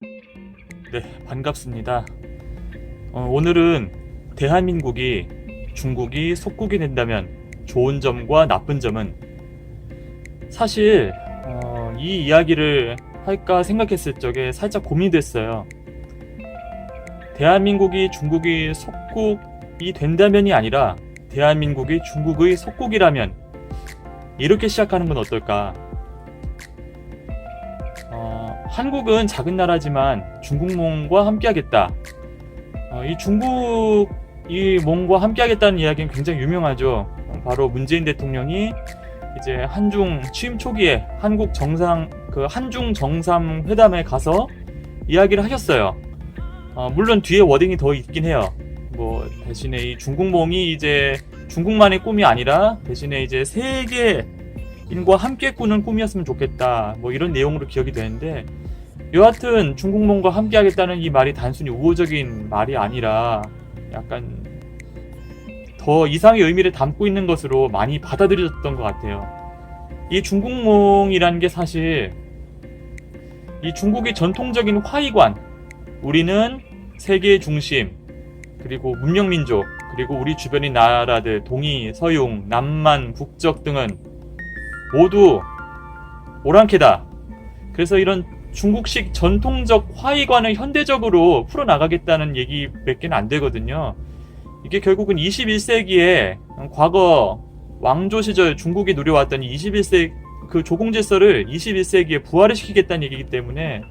네, 반갑습니다. 오늘은 대한민국이 중국이 속국이 된다면 좋은 점과 나쁜 점은 사실 이 이야기를 할까 생각했을 적에 살짝 고민됐어요. 대한민국이 중국이 속국이 된다면이 아니라 대한민국이 중국의 속국이라면 이렇게 시작하는 건 어떨까? 한국은 작은 나라지만 중국몽과 함께하겠다. 이 중국이 함께하겠다는 이야기는 굉장히 유명하죠. 바로 문재인 대통령이 이제 한중 취임 초기에 한중 정상회담에 가서 이야기를 하셨어요. 물론 뒤에 워딩이 더 있긴 해요. 대신에 이 중국몽이 이제 중국만의 꿈이 아니라 대신에 이제 세계인과 함께 꾸는 꿈이었으면 좋겠다. 이런 내용으로 기억이 되는데, 여하튼 중국몽과 함께하겠다는 이 말이 단순히 우호적인 말이 아니라 약간 더 이상의 의미를 담고 있는 것으로 많이 받아들여졌던 것 같아요. 이 중국몽이라는 게 사실 이 중국의 전통적인 화의관, 우리는 세계의 중심, 그리고 문명민족, 그리고 우리 주변의 나라들 동이, 서융, 남만, 북적 등은 모두 오랑캐다. 그래서 이런 중국식 전통적 화의관을 현대적으로 풀어나가겠다는 얘기 몇 개는 안 되거든요. 이게 결국은 21세기에 과거 왕조 시절 중국이 누려왔던 21세기 그 조공질서를 21세기에 부활을 시키겠다는 얘기이기 때문에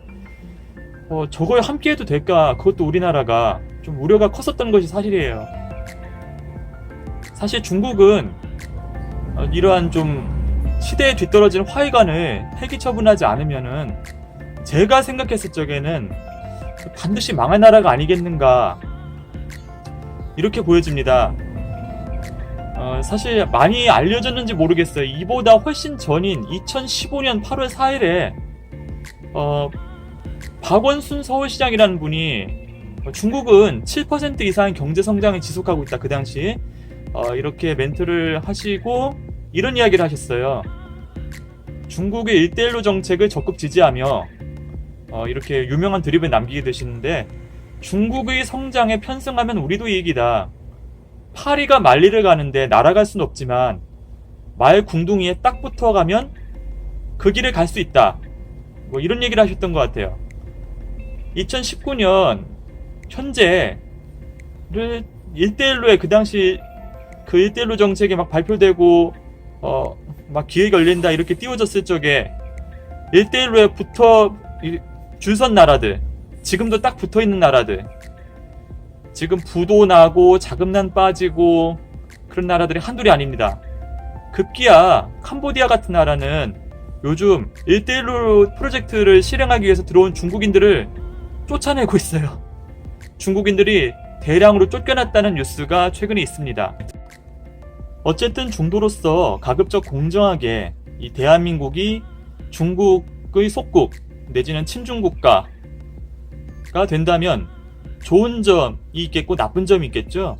저거에 함께해도 될까? 그것도 우리나라가 좀 우려가 컸었던 것이 사실이에요. 사실 중국은 이러한 좀 시대에 뒤떨어진 화의관을 폐기 처분하지 않으면은 제가 생각했을 적에는 반드시 망할 나라가 아니겠는가 이렇게 보여집니다. 사실 많이 알려졌는지 모르겠어요. 이보다 훨씬 전인 2015년 8월 4일에 박원순 서울시장이라는 분이 중국은 7% 이상의 경제성장을 지속하고 있다. 그 당시 이렇게 멘트를 하시고 이런 이야기를 하셨어요. 중국의 1대1로 정책을 적극 지지하며 이렇게 유명한 드립을 남기게 되시는데, 중국의 성장에 편승하면 우리도 이익이다. 파리가 만리를 가는데 날아갈 수는 없지만 말 궁둥이에 딱 붙어가면 그 길을 갈 수 있다. 이런 얘기를 하셨던 것 같아요. 2019년 현재를 1대1로에 그 당시 그 1대1로 정책이 막 발표되고 막 기획이 열린다 이렇게 띄워졌을 적에 1대1로에 붙어 줄선 나라들, 지금도 딱 붙어있는 나라들, 지금 부도 나고 자금난 빠지고 그런 나라들이 한둘이 아닙니다. 급기야 캄보디아 같은 나라는 요즘 1대1로 프로젝트를 실행하기 위해서 들어온 중국인들을 쫓아내고 있어요. 중국인들이 대량으로 쫓겨났다는 뉴스가 최근에 있습니다. 어쨌든 중도로서 가급적 공정하게 이 대한민국이 중국의 속국 내지는 친중국가가 된다면 좋은 점이 있겠고 나쁜 점이 있겠죠.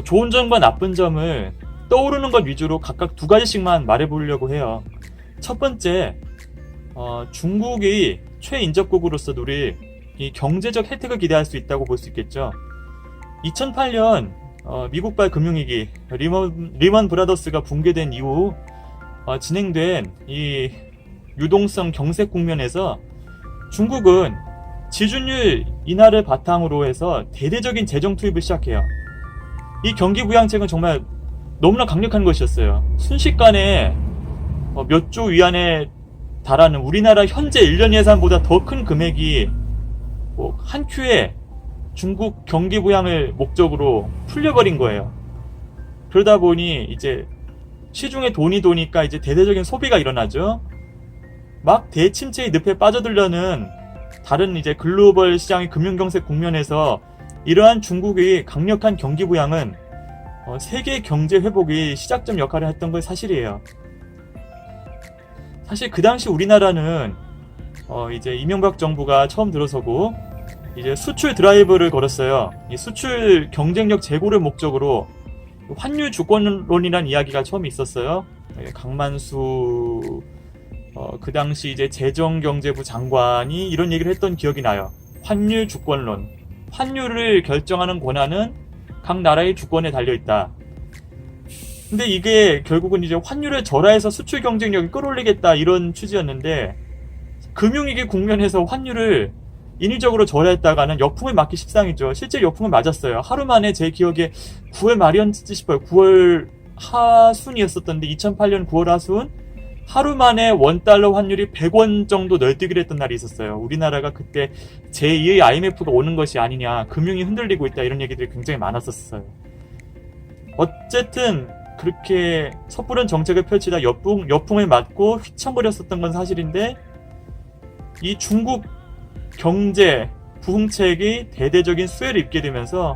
좋은 점과 나쁜 점을 떠오르는 것 위주로 각각 두 가지씩만 말해보려고 해요. 첫 번째, 중국이 최인접국으로서 누릴 이 경제적 혜택을 기대할 수 있다고 볼 수 있겠죠. 2008년 미국발 금융위기 리먼 브라더스가 붕괴된 이후 진행된 이 유동성 경색 국면에서 중국은 지준율 인하를 바탕으로 해서 대대적인 재정 투입을 시작해요. 이 경기 부양책은 정말 너무나 강력한 것이었어요. 순식간에 몇 조 위안에 달하는 우리나라 현재 1년 예산보다 더 큰 금액이 한 큐에 중국 경기 부양을 목적으로 풀려버린 거예요. 그러다 보니 이제 시중에 돈이 도니까 이제 대대적인 소비가 일어나죠. 막 대침체의 늪에 빠져들려는 다른 이제 글로벌 시장의 금융경색 국면에서 이러한 중국의 강력한 경기 부양은 세계 경제 회복의 시작점 역할을 했던 건 사실이에요. 사실 그 당시 우리나라는 이제 이명박 정부가 처음 들어서고 이제 수출 드라이브를 걸었어요. 이 수출 경쟁력 제고를 목적으로 환율 주권론이라는 이야기가 처음 있었어요. 강만수 그 당시 이제 재정경제부 장관이 이런 얘기를 했던 기억이 나요. 환율 주권론. 환율을 결정하는 권한은 각 나라의 주권에 달려있다. 근데 이게 결국은 이제 환율을 절하해서 수출 경쟁력을 끌어올리겠다 이런 취지였는데, 금융위기 국면에서 환율을 인위적으로 절하했다가는 역풍을 맞기 십상이죠. 실제 역풍을 맞았어요. 하루 만에 제 기억에 9월 말이었지 싶어요. 9월 하순이었었던데, 2008년 9월 하순, 하루 만에 원달러 환율이 100원 정도 널뛰기를 했던 날이 있었어요. 우리나라가 그때 제2의 IMF가 오는 것이 아니냐, 금융이 흔들리고 있다, 이런 얘기들이 굉장히 많았었어요. 어쨌든 그렇게 섣부른 정책을 펼치다 역풍을 맞고 휘청거렸었던 건 사실인데, 이 중국 경제 부흥책이 대대적인 수혜를 입게 되면서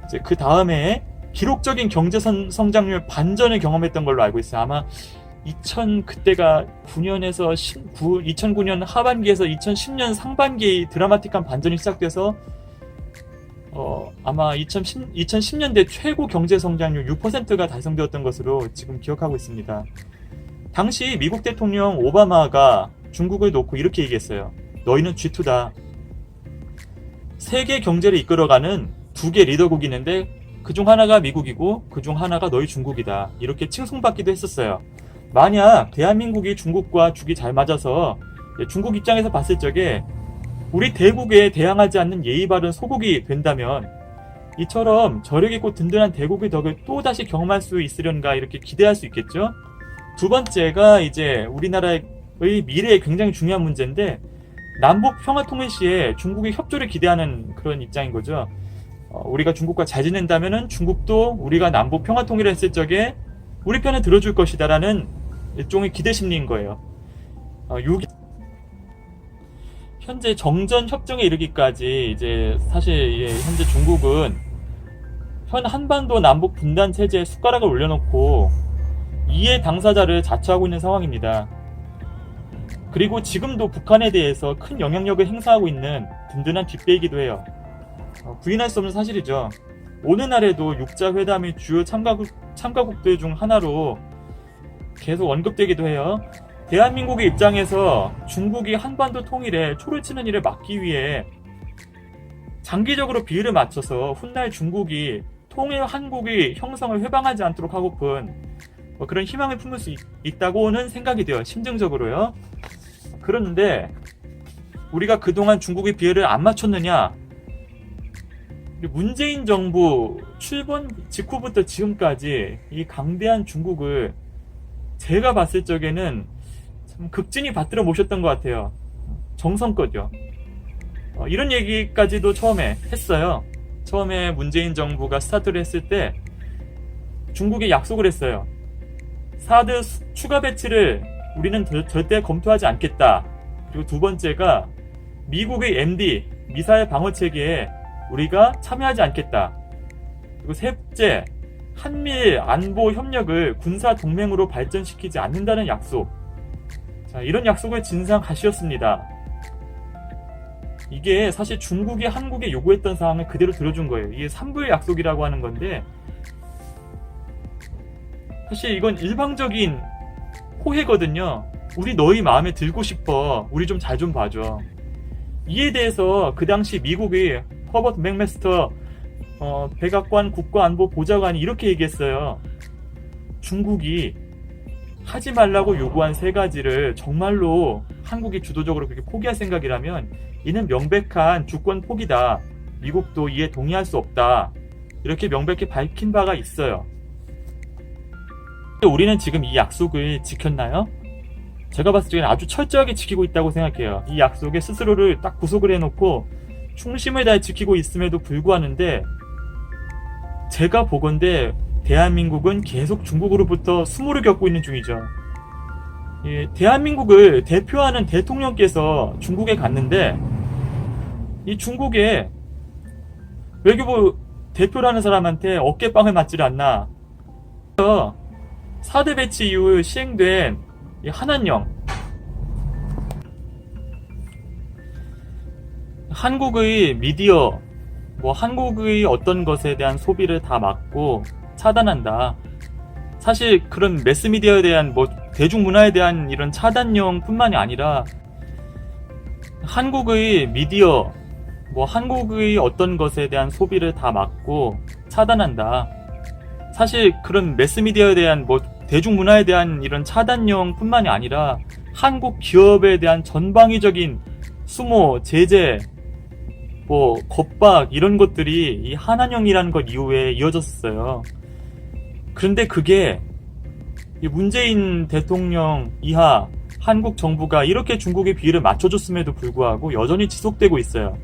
이제 그 다음에 기록적인 경제 성장률 반전을 경험했던 걸로 알고 있어요. 아마 그때가 2009년 하반기에서 2010년 상반기 드라마틱한 반전이 시작돼서 아마 2010년대 최고 경제 성장률 6%가 달성되었던 것으로 지금 기억하고 있습니다. 당시 미국 대통령 오바마가 중국을 놓고 이렇게 얘기했어요. 너희는 G2다. 세계 경제를 이끌어가는 두 개 리더국이 있는데 그중 하나가 미국이고 그중 하나가 너희 중국이다. 이렇게 칭송받기도 했었어요. 만약 대한민국이 중국과 죽이 잘 맞아서 중국 입장에서 봤을 적에 우리 대국에 대항하지 않는 예의 바른 소국이 된다면 이처럼 저력 있고 든든한 대국의 덕을 또다시 경험할 수 있으련가 이렇게 기대할 수 있겠죠. 두 번째가 이제 우리나라의 미래에 굉장히 중요한 문제인데, 남북 평화통일 시에 중국의 협조를 기대하는 그런 입장인 거죠. 우리가 중국과 잘 지낸다면은 중국도 우리가 남북 평화통일을 했을 적에 우리 편을 들어줄 것이다라는 일종의 기대 심리인 거예요. 현재 정전 협정에 이르기까지 이제 사실 현재 중국은 현 한반도 남북 분단 체제에 숟가락을 올려놓고 이해 당사자를 자처하고 있는 상황입니다. 그리고 지금도 북한에 대해서 큰 영향력을 행사하고 있는 든든한 뒷배이기도 해요. 부인할 수 없는 사실이죠. 오늘날에도 육자회담의 주요 참가국들 중 하나로 계속 언급되기도 해요. 대한민국의 입장에서 중국이 한반도 통일에 초를 치는 일을 막기 위해 장기적으로 비율을 맞춰서 훗날 중국이 통일 한국의 형성을 회방하지 않도록 하고픈 그런 희망을 품을 수 있다고는 생각이 돼요. 심정적으로요. 그런데 우리가 그동안 중국의 비율을 안 맞췄느냐? 문재인 정부 출범 직후부터 지금까지 이 강대한 중국을 제가 봤을 적에는 참 극진히 받들어 모셨던 것 같아요. 정성껏요. 이런 얘기까지도 처음에 했어요. 처음에 문재인 정부가 스타트를 했을 때 중국에 약속을 했어요. 사드 추가 배치를 우리는 절대 검토하지 않겠다. 그리고 두 번째가 미국의 MD 미사일 방어 체계에 우리가 참여하지 않겠다. 그리고 셋째, 한미일 안보 협력을 군사 동맹으로 발전시키지 않는다는 약속. 자, 이런 약속을 진상하셨습니다. 이게 사실 중국이 한국에 요구했던 사항을 그대로 들어준 거예요. 이게 3부의 약속이라고 하는 건데, 사실 이건 일방적인 호혜거든요. 우리 너희 마음에 들고 싶어. 우리 좀 잘 좀 봐줘. 이에 대해서 그 당시 미국의 허버트 맥메스터 백악관 국가안보보좌관이 이렇게 얘기했어요. 중국이 하지 말라고 요구한 세 가지를 정말로 한국이 주도적으로 그렇게 포기할 생각이라면 이는 명백한 주권 포기다. 미국도 이에 동의할 수 없다. 이렇게 명백히 밝힌 바가 있어요. 우리는 지금 이 약속을 지켰나요? 제가 봤을 때는 아주 철저하게 지키고 있다고 생각해요. 이 약속에 스스로를 딱 구속을 해놓고 충심을 다해 지키고 있음에도 불구하는데, 제가 보건대 대한민국은 계속 중국으로부터 수모를 겪고 있는 중이죠. 대한민국을 대표하는 대통령께서 중국에 갔는데, 이 중국의 외교부 대표라는 사람한테 어깨빵을 맞지를 않나. 사드 배치 이후 시행된 이 한한령, 한국의 미디어, 한국의 어떤 것에 대한 소비를 다 막고 차단한다. 사실 그런 매스미디어에 대한 대중문화에 대한 이런 차단용뿐만이 아니라 한국의 미디어, 뭐 한국의 어떤 것에 대한 소비를 다 막고 차단한다. 사실 그런 매스미디어에 대한 뭐 대중문화에 대한 이런 차단용뿐만이 아니라 한국 기업에 대한 전방위적인 수모, 제재, 뭐 겁박 이런 것들이 이 한한령이라는 것 이후에 이어졌어요. 그런데 그게 이 문재인 대통령 이하 한국 정부가 이렇게 중국의 비위를 맞춰줬음에도 불구하고 여전히 지속되고 있어요.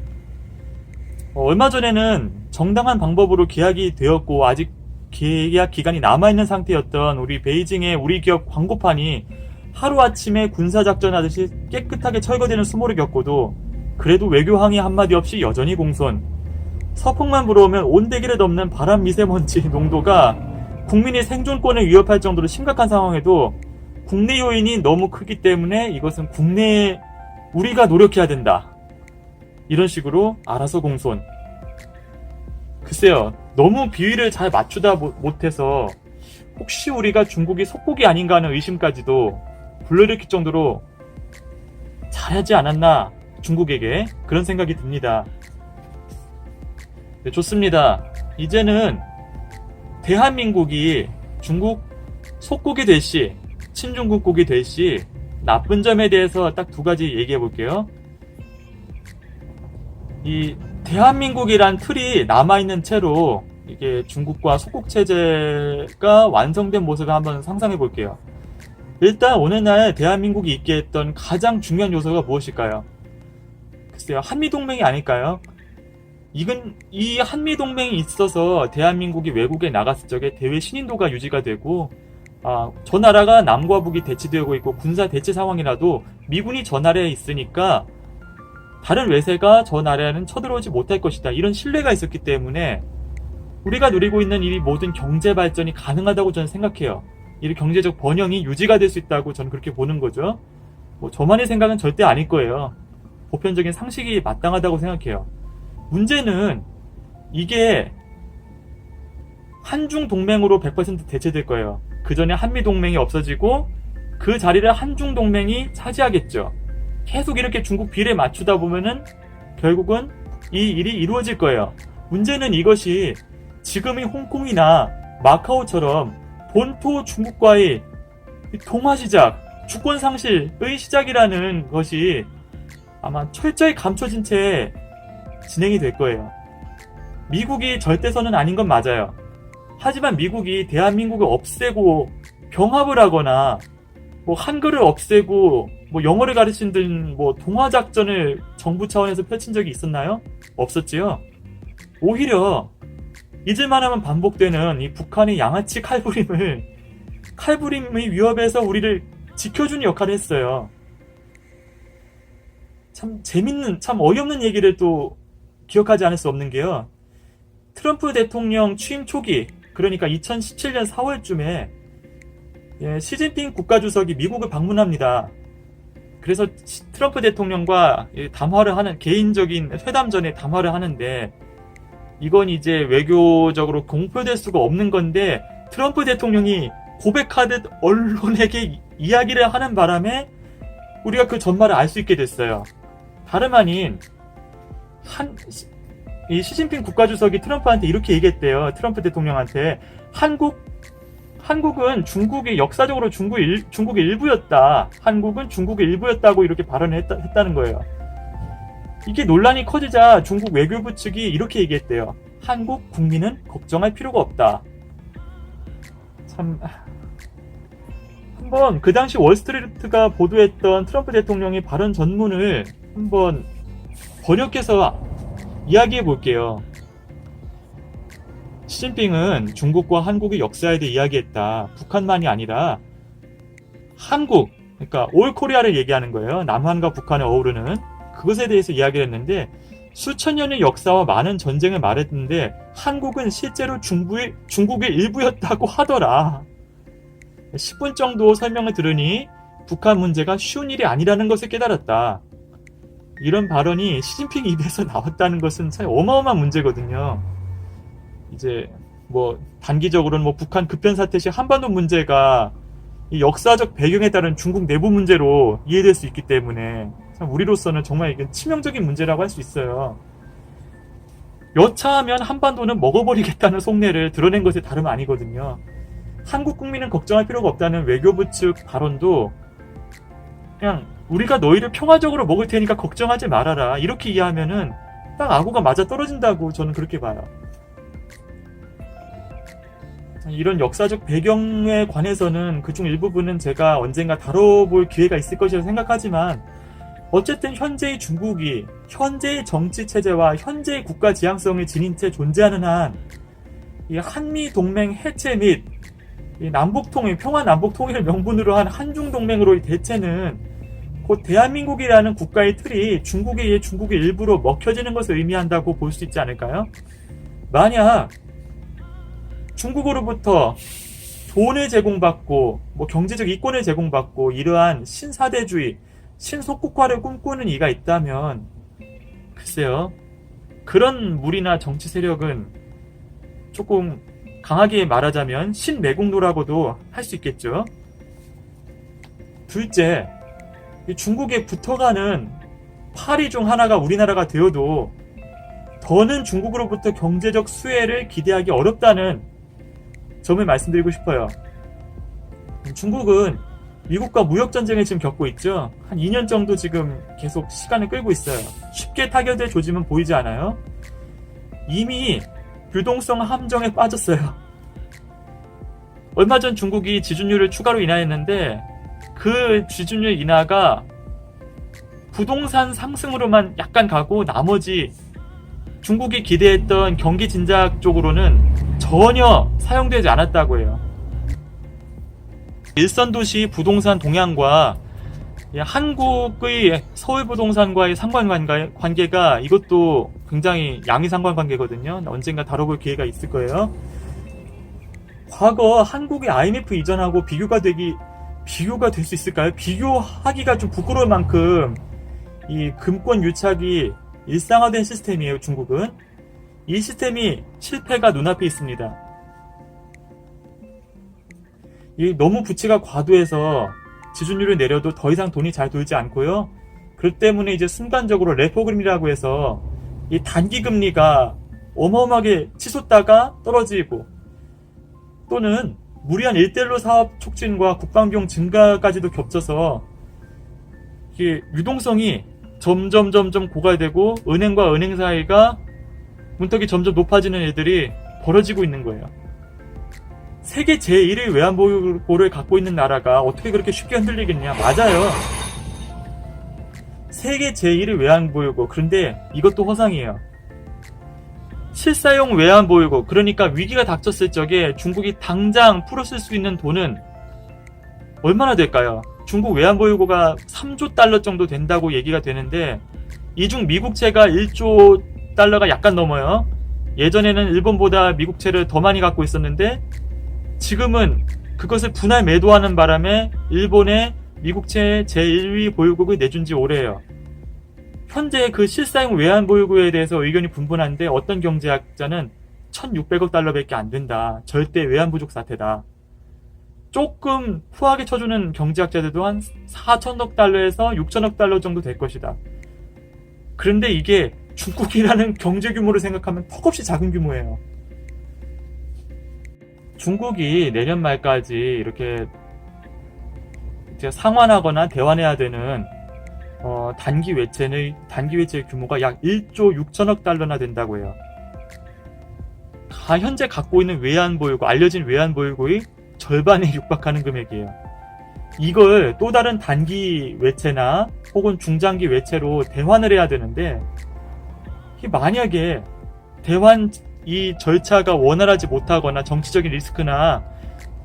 얼마 전에는 정당한 방법으로 계약이 되었고 아직 계약 기간이 남아있는 상태였던 우리 베이징의 우리 기업 광고판이 하루아침에 군사작전 하듯이 깨끗하게 철거되는 수모를 겪고도 그래도 외교 항의 한마디 없이 여전히 공손. 서풍만 불어오면 온데기를 덮는 바람 미세먼지 농도가 국민의 생존권을 위협할 정도로 심각한 상황에도 국내 요인이 너무 크기 때문에 이것은 국내에 우리가 노력해야 된다. 이런 식으로 알아서 공손. 글쎄요, 너무 비위를 잘 맞추다 못해서 혹시 우리가 중국이 속국이 아닌가 하는 의심까지도 불러일으킬 정도로 잘하지 않았나 중국에게 그런 생각이 듭니다. 네, 좋습니다. 이제는 대한민국이 중국 속국이 될 시, 친중국국이 될 시 나쁜 점에 대해서 딱 두 가지 얘기해 볼게요. 이 대한민국이란 틀이 남아있는 채로 이게 중국과 속국 체제가 완성된 모습을 한번 상상해 볼게요. 일단 오늘날 대한민국이 있게 했던 가장 중요한 요소가 무엇일까요? 글쎄요, 한미동맹이 아닐까요? 이 한미동맹이 있어서 대한민국이 외국에 나갔을 적에 대외 신인도가 유지가 되고 저 나라가 남과 북이 대치되고 있고 군사 대치 상황이라도 미군이 저 나라에 있으니까 다른 외세가 저 나라에는 쳐들어오지 못할 것이다. 이런 신뢰가 있었기 때문에 우리가 누리고 있는 이 모든 경제 발전이 가능하다고 저는 생각해요. 이 경제적 번영이 유지가 될 수 있다고 저는 그렇게 보는 거죠. 뭐 저만의 생각은 절대 아닐 거예요. 보편적인 상식이 마땅하다고 생각해요. 문제는 이게 한중 동맹으로 100% 대체될 거예요. 그 전에 한미 동맹이 없어지고 그 자리를 한중 동맹이 차지하겠죠. 계속 이렇게 중국 비례 맞추다 보면은 결국은 이 일이 이루어질 거예요. 문제는 이것이 지금의 홍콩이나 마카오처럼 본토 중국과의 통화 시작, 주권 상실의 시작이라는 것이 아마 철저히 감춰진 채 진행이 될 거예요. 미국이 절대선은 아닌 건 맞아요. 하지만 미국이 대한민국을 없애고 병합을 하거나 뭐 한글을 없애고 뭐 영어를 가르치는 뭐 동화작전을 정부 차원에서 펼친 적이 있었나요? 없었지요. 오히려 잊을만 하면 반복되는 이 북한의 양아치 칼부림의 위협에서 우리를 지켜주는 역할을 했어요. 참 재밌는, 참 어이없는 얘기를 또 기억하지 않을 수 없는 게요. 트럼프 대통령 취임 초기, 그러니까 2017년 4월쯤에 시진핑 국가주석이 미국을 방문합니다. 그래서 트럼프 대통령과 담화를 하는, 개인적인 회담 전에 담화를 하는데 이건 이제 외교적으로 공표될 수가 없는 건데 트럼프 대통령이 고백하듯 언론에게 이야기를 하는 바람에 우리가 그 전말을 알 수 있게 됐어요. 다름 아닌 이 시진핑 국가주석이 트럼프한테 이렇게 얘기했대요. 트럼프 대통령한테 한국은 중국의 역사적으로 중국의 일부였다. 한국은 중국의 일부였다고 이렇게 발언을 했다는 거예요. 이게 논란이 커지자 중국 외교부 측이 이렇게 얘기했대요. 한국 국민은 걱정할 필요가 없다. 참, 한번 그 당시 월스트리트가 보도했던 트럼프 대통령의 발언 전문을 한번 번역해서 이야기해 볼게요. 시진핑은 중국과 한국의 역사에 대해 이야기했다. 북한만이 아니라 한국, 그러니까 올 코리아를 얘기하는 거예요. 남한과 북한을 어우르는 그것에 대해서 이야기를 했는데 수천 년의 역사와 많은 전쟁을 말했는데 한국은 실제로 중국의 일부였다고 하더라. 10분 정도 설명을 들으니 북한 문제가 쉬운 일이 아니라는 것을 깨달았다. 이런 발언이 시진핑 입에서 나왔다는 것은 참 어마어마한 문제거든요. 이제 뭐 단기적으로는 뭐 북한 급변 사태 시 한반도 문제가 이 역사적 배경에 따른 중국 내부 문제로 이해될 수 있기 때문에 참 우리로서는 정말 이게 치명적인 문제라고 할 수 있어요. 여차하면 한반도는 먹어버리겠다는 속내를 드러낸 것이 다름 아니거든요. 한국 국민은 걱정할 필요가 없다는 외교부 측 발언도 그냥 우리가 너희를 평화적으로 먹을 테니까 걱정하지 말아라 이렇게 이해하면은 딱 아구가 맞아 떨어진다고 저는 그렇게 봐요. 이런 역사적 배경에 관해서는 그중 일부분은 제가 언젠가 다뤄볼 기회가 있을 것이라 생각하지만 어쨌든 현재의 중국이 현재의 정치 체제와 현재의 국가 지향성을 지닌 채 존재하는 한 이 한미 동맹 해체 및 이 남북 통일, 평화 남북 통일을 명분으로 한 한중 동맹으로의 대체는 곧 대한민국이라는 국가의 틀이 중국에 의해 중국의 일부로 먹혀지는 것을 의미한다고 볼 수 있지 않을까요? 만약 중국으로부터 돈을 제공받고 경제적 이권을 제공받고 이러한 신사대주의, 신속국화를 꿈꾸는 이가 있다면 글쎄요, 그런 무리나 정치 세력은 조금 강하게 말하자면 신매국노라고도 할 수 있겠죠. 둘째, 중국에 붙어가는 파리 중 하나가 우리나라가 되어도 더는 중국으로부터 경제적 수혜를 기대하기 어렵다는 점을 말씀드리고 싶어요. 중국은 미국과 무역전쟁을 지금 겪고 있죠. 한 2년 정도 지금 계속 시간을 끌고 있어요. 쉽게 타결될 조짐은 보이지 않아요. 이미 유동성 함정에 빠졌어요. 얼마 전 중국이 지준율을 추가로 인하했는데 그 지준율 인하가 부동산 상승으로만 약간 가고 나머지 중국이 기대했던 경기 진작 쪽으로는 전혀 사용되지 않았다고 해요. 일선도시 부동산 동향과 한국의 서울부동산과의 상관관계가 이것도 굉장히 양의 상관관계거든요. 언젠가 다뤄볼 기회가 있을 거예요. 과거 한국의 IMF 이전하고 비교가 될 수 있을까요? 비교하기가 좀 부끄러울 만큼 이 금권 유착이 일상화된 시스템이에요. 중국은 이 시스템이 실패가 눈앞에 있습니다. 너무 부채가 과도해서 지준율을 내려도 더 이상 돈이 잘 돌지 않고요. 그렇기 때문에 이제 순간적으로 레포금리라고 해서 이 단기 금리가 어마어마하게 치솟다가 떨어지고 또는 무리한 1대1로 사업 촉진과 국방비용 증가까지도 겹쳐서 이게 유동성이 점점 고갈되고 은행과 은행 사이가 문턱이 점점 높아지는 일들이 벌어지고 있는 거예요. 세계 제1의 외환보유고를 갖고 있는 나라가 어떻게 그렇게 쉽게 흔들리겠냐. 맞아요. 세계 제1의 외환보유고. 그런데 이것도 허상이에요. 실사용 외환보유고, 그러니까 위기가 닥쳤을 적에 중국이 당장 풀었을 수 있는 돈은 얼마나 될까요? 중국 외환보유고가 3조 달러 정도 된다고 얘기가 되는데 이중 미국채가 1조 달러가 약간 넘어요. 예전에는 일본보다 미국채를 더 많이 갖고 있었는데 지금은 그것을 분할 매도하는 바람에 일본의 미국채 제1위 보유국을 내준 지 오래예요. 현재 그 실사용 외환보유고에 대해서 의견이 분분한데 어떤 경제학자는 1600억 달러밖에 안 된다. 절대 외환부족 사태다. 조금 후하게 쳐주는 경제학자들도 한 4천억 달러에서 6천억 달러 정도 될 것이다. 그런데 이게 중국이라는 경제 규모를 생각하면 턱없이 작은 규모예요. 중국이 내년 말까지 이렇게 상환하거나 대환해야 되는 단기 외채의 규모가 약 1조 6천억 달러나 된다고 해요. 다 현재 갖고 있는 외환보유고, 알려진 외환보유고의 절반에 육박하는 금액이에요. 이걸 또 다른 단기 외채나 혹은 중장기 외채로 대환을 해야 되는데 만약에 대환 이 절차가 원활하지 못하거나 정치적인 리스크나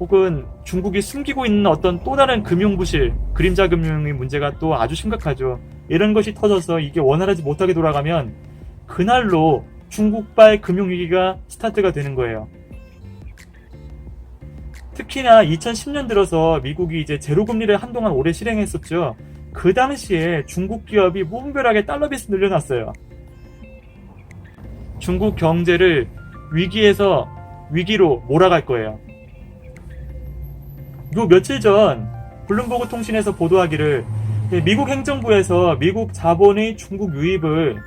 혹은 중국이 숨기고 있는 어떤 또 다른 금융부실, 그림자 금융의 문제가 또 아주 심각하죠. 이런 것이 터져서 이게 원활하지 못하게 돌아가면 그날로 중국발 금융위기가 스타트가 되는 거예요. 특히나 2010년 들어서 미국이 이제 제로금리를 한동안 오래 실행했었죠. 그 당시에 중국 기업이 무분별하게 달러 빚을 늘려놨어요. 중국 경제를 위기에서 위기로 몰아갈 거예요. 요 며칠 전 블룸버그 통신에서 보도하기를 미국 행정부에서 미국 자본의 중국 유입을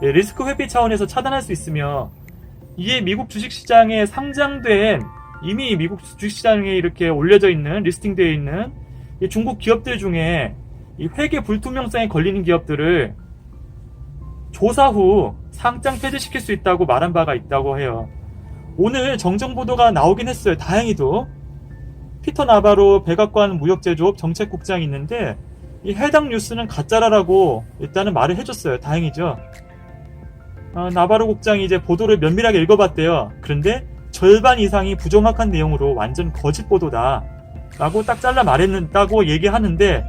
리스크 회피 차원에서 차단할 수 있으며 이게 미국 주식시장에 상장된 이미 미국 주식시장에 이렇게 올려져 있는 리스팅되어 있는 중국 기업들 중에 이 회계 불투명성에 걸리는 기업들을 조사 후 상장 폐지시킬 수 있다고 말한 바가 있다고 해요. 오늘 정정 보도가 나오긴 했어요. 다행히도 피터 나바로 백악관 무역제조업 정책국장이 있는데 이 해당 뉴스는 가짜라고 일단은 말을 해줬어요. 다행이죠. 나바로 국장이 이제 보도를 면밀하게 읽어봤대요. 그런데 절반 이상이 부정확한 내용으로 완전 거짓 보도다 라고 딱 잘라 말했다고 얘기하는데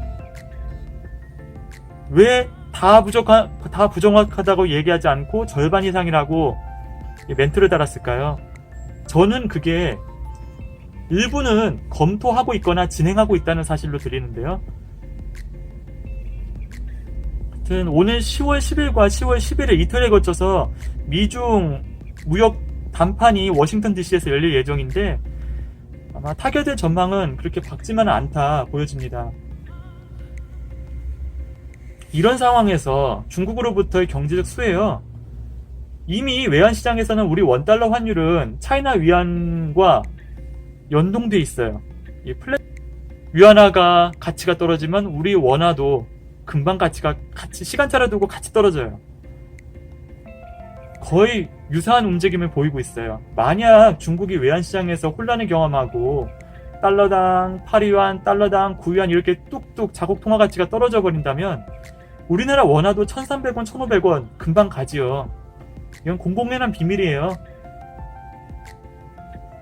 왜 다 부정확하다고 얘기하지 않고 절반 이상이라고 멘트를 달았을까요? 저는 그게 일부는 검토하고 있거나 진행하고 있다는 사실로 들리는데요. 하여튼 오늘 10월 10일과 10월 11일 이틀에 거쳐서 미중 무역 담판이 워싱턴 DC에서 열릴 예정인데 아마 타결될 전망은 그렇게 밝지만은 않다 보여집니다. 이런 상황에서 중국으로부터의 경제적 수혜요. 이미 외환시장에서는 우리 원달러 환율은 차이나 위안과 연동돼 있어요. 이 위안화가 가치가 떨어지면 우리 원화도 금방 가치가 시간차를 두고 같이 떨어져요. 거의 유사한 움직임을 보이고 있어요. 만약 중국이 외환시장에서 혼란을 경험하고 달러당 8위안, 달러당 9위안 이렇게 뚝뚝 자국 통화 가치가 떨어져 버린다면 우리나라 원화도 1,300원, 1,500원 금방 가지요. 이건 공공연한 비밀이에요.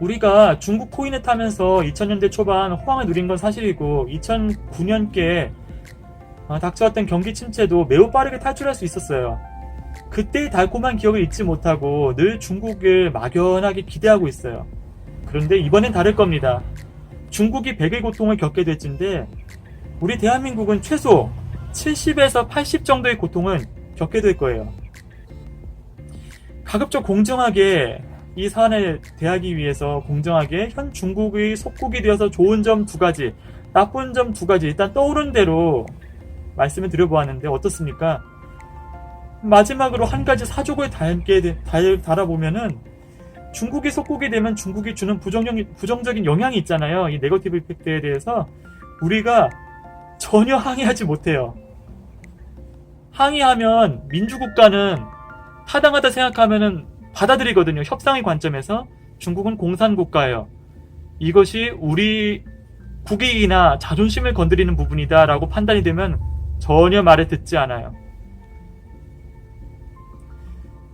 우리가 중국 코인에 타면서 2000년대 초반 호황을 누린 건 사실이고 2009년께 닥쳐왔던 경기 침체도 매우 빠르게 탈출할 수 있었어요. 그때의 달콤한 기억을 잊지 못하고 늘 중국을 막연하게 기대하고 있어요. 그런데 이번엔 다를 겁니다. 중국이 100의 고통을 겪게 될진데 우리 대한민국은 최소 70에서 80 정도의 고통은 겪게 될 거예요. 가급적 공정하게 이 사안을 대하기 위해서 공정하게 현 중국의 속국이 되어서 좋은 점 2가지, 나쁜 점 2가지 일단 떠오른 대로 말씀을 드려보았는데 어떻습니까? 마지막으로 한 가지 사족을 달아보면은 중국이 속국이 되면 중국이 주는 부정적인 영향이 있잖아요. 이 네거티브 이펙트에 대해서 우리가 전혀 항의하지 못해요. 항의하면 민주국가는 타당하다 생각하면은 받아들이거든요. 협상의 관점에서. 중국은 공산국가예요. 이것이 우리 국익이나 자존심을 건드리는 부분이다 라고 판단이 되면 전혀 말을 듣지 않아요.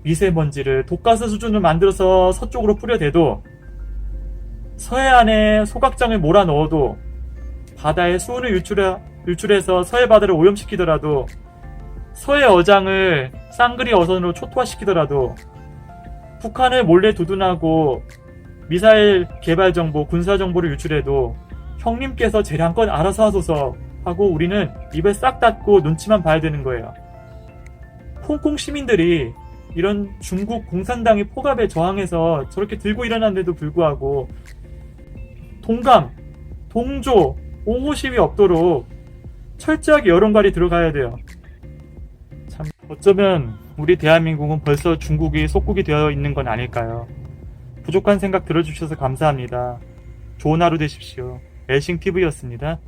미세먼지를 독가스 수준으로 만들어서 서쪽으로 뿌려대도 서해안에 소각장을 몰아넣어도 바다에 수온을 유출해서 서해 바다를 오염시키더라도 서해 어장을 쌍그리 어선으로 초토화시키더라도 북한을 몰래 두둔하고 미사일 개발 정보, 군사 정보를 유출해도 형님께서 재량껏 알아서 하소서 하고 우리는 입을 싹 닫고 눈치만 봐야 되는 거예요. 홍콩 시민들이 이런 중국 공산당의 포갑에 저항해서 저렇게 들고 일어났는데도 불구하고 동감, 동조, 옹호 시위 없도록 철저하게 여론관리 들어가야 돼요. 참 어쩌면 우리 대한민국은 벌써 중국이 속국이 되어 있는 건 아닐까요? 부족한 생각 들어주셔서 감사합니다. 좋은 하루 되십시오. 엘싱TV였습니다.